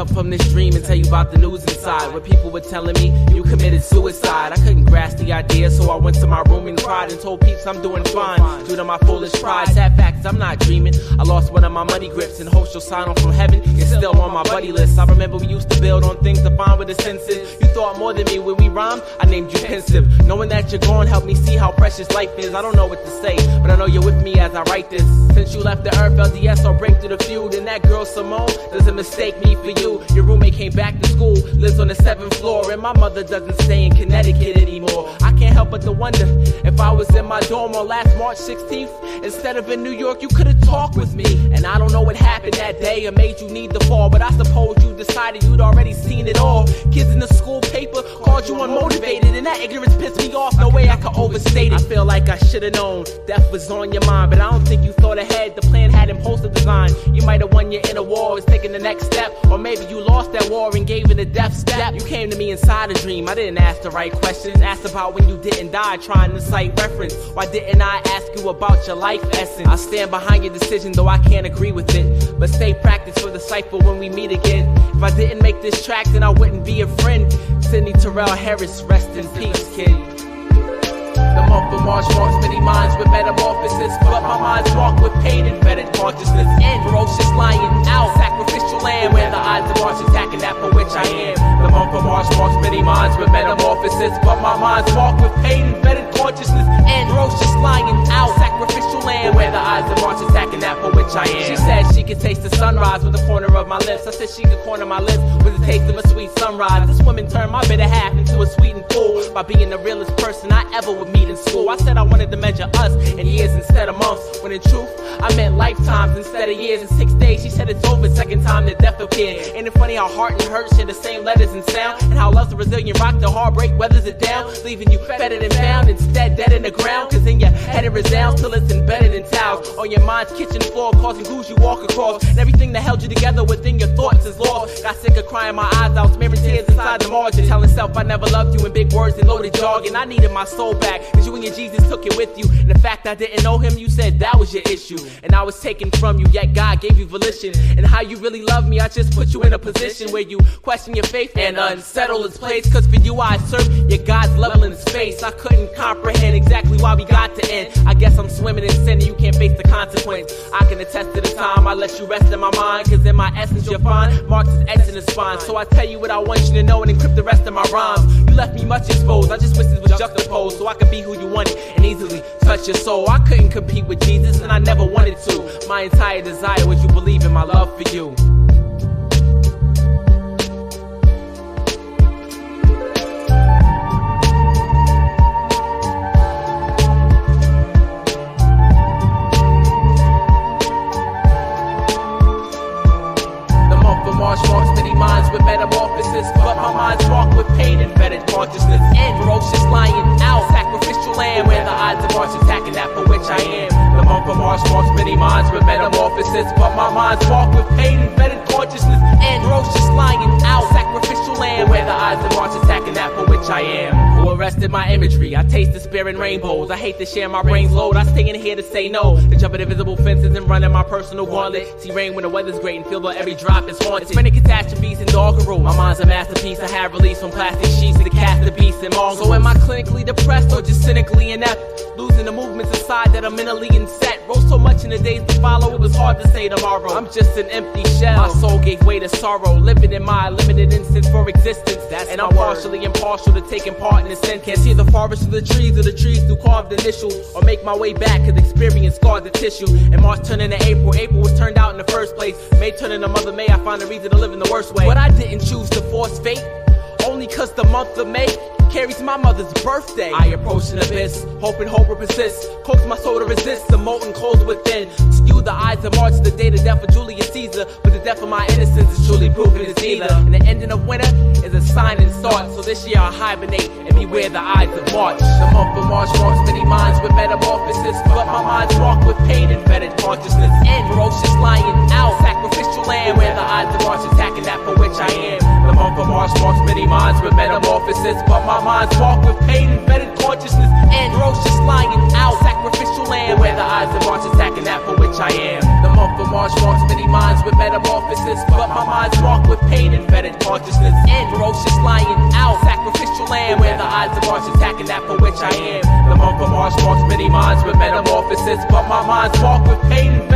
up from this dream and tell you about the news inside, where people were telling me you committed suicide. I couldn't grasp the idea, so I went to my room and cried and told peeps I'm doing fine, due to my foolish pride. Sad fact is I'm not dreaming. I lost one of my money grips and hope she'll sign on from heaven. It's still on my buddy list. I remember we used to build on things defined with the senses. You thought more than me when we rhymed. I named you pensive. Knowing that you're gone helped me see how precious life is. I don't know what to say, but I know you're with me as I write this. Since you left the earth, LDS, I'll break through the feud. And that girl Simone doesn't mistake me for you. Your roommate came back to school, lives on the 7th floor, and my mother doesn't stay in Connecticut anymore. I can't help but to wonder if I was in my dorm on last March 16th instead of in New York, you could've talked with me. And I don't know what happened that day or made you need the fall, but I suppose you decided you'd already seen it all. Kids in the school paper called you unmotivated, and that ignorance pissed me off. No way I could overstate it. I feel like I should've known death was on your mind, but I don't think you thought ahead. The plan had impulsive design. You might have won your inner war, was taking the next step, or maybe you lost that war and gave it a death step. You came to me inside a dream. I didn't ask the right questions. Asked about when you didn't die, trying to cite reference. Why didn't I ask you about your life essence? I stand behind your decision, though I can't agree with it, but stay practiced for the cypher when we meet again. If I didn't make this track, then I wouldn't be a friend. Sidney Terrell Harris, rest in peace, kid. The month of March marks many minds with metamorphosis, but my mind's walk with pain and fetid consciousness. And ferocious lion out, sacrificial lamb, where the odds of March attacking that for which I am. The month of March marks many minds with metamorphosis, but my mind's walk with pain and fetid consciousness. And ferocious lion out, sacrificial lamb, where the odds of March attacking that for which I am. She said she could taste the sunrise with the corner of my lips. I said she could corner my lips with the taste of a sweet sunrise. This woman turned my bitter half into a sweetened fool by being the realest person I ever would meet in school. I said I wanted to measure us in years instead of months, when in truth I meant lifetimes instead of years. In 6 days she said it's over, second time that death appeared. Ain't it funny how heart and hurt share the same letters and sound, and how love's a Brazilian rock, the heartbreak weathers it down, leaving you fettered and bound, instead dead in the ground. Cause in your head it resounds till it's embedded in towels on your mind's kitchen floor, causing ghouls you walk across, and everything that held you together within your thoughts is lost. Got sick of crying my eyes out, smearing tears inside the margin, telling self I never loved you in big words and loaded jargon. I needed my soul back, cause you and your Jesus took it with you, and the fact I didn't know him, you said that was your issue, and I was taken from you, yet God gave you volition. And how you really love me, I just put you in a position where you question your faith and unsettle its place. Cause for you I serve your God's level in space. I couldn't comprehend exactly why we got to end. I guess I'm swimming in sin and you can't face the consequence. I can attest to the time I let you rest in my mind, cause in my essence you'll find marks is etched in the spine. So I tell you what I want you to know and encrypt the rest of my rhymes. You left me much exposed, I just wish this was juxtaposed, so I could be who you wanted and easily touch your soul. I couldn't compete with Jesus and I never wanted to. My entire desire was you believe in my love for you. March marks many minds with metamorphosis, but my mind's walk with pain and fetid consciousness. And ferocious lion out, sacrificial lamb, where the odds of March attacking that for which I am. The month of March marks many minds with metamorphosis, but my mind's walk with pain and fetid consciousness. And ferocious lion out, sacrificial lamb, where the odds of March attacking that for which I am. Who arrested my imagery? I taste despair in rainbows. I hate to share my brain's load. I stay in here to say no, to jump at invisible fences and run in my personal gauntlet. See rain when the weather's great and feel that every drop is haunted. Many catastrophes and doggerel. My mind's a masterpiece. I have released from plastic sheets to cast the beast and mongrel. So am I clinically depressed or just cynically inept? Losing the movements inside that are mentally inset. Wrote so much in the days to follow, it was hard to say tomorrow. I'm just an empty shell. My soul gave way to sorrow, living in my limited instance for existence. And I'm partially impartial to taking part in the sin. Can't see the forest through the trees or the trees through carved initials, or make my way back cause experience scarred the tissue. And March turned into April, April was turned out in the first place. May turned into Mother May, I find a reason to live in the worst way. But I didn't choose to force fate, only cause the month of May carries my mother's birthday. I approach an abyss, hoping hope will persist. Coax my soul to resist the molten coals within. Skew the eyes of March, the day the death of Julius Caesar, but the death of my innocence is truly proven it's neither. And the ending of winter is a sign and start. So this year I'll hibernate and beware the eyes of March. The month of March marks many minds with metamorphosis, but my mind's walk with pain and fetid consciousness. And ferocious lion out, sacrificial lamb, where the odds of March attacking that for which I am. The month of March marks many minds with metamorphosis, but my mind's walk with pain and fetid consciousness. And ferocious lion out, sacrificial lamb, where the odds of March attacking that for which I am. The month of March marks many minds with metamorphosis, but my mind's walk with pain and exist, but my mind's marked with pain and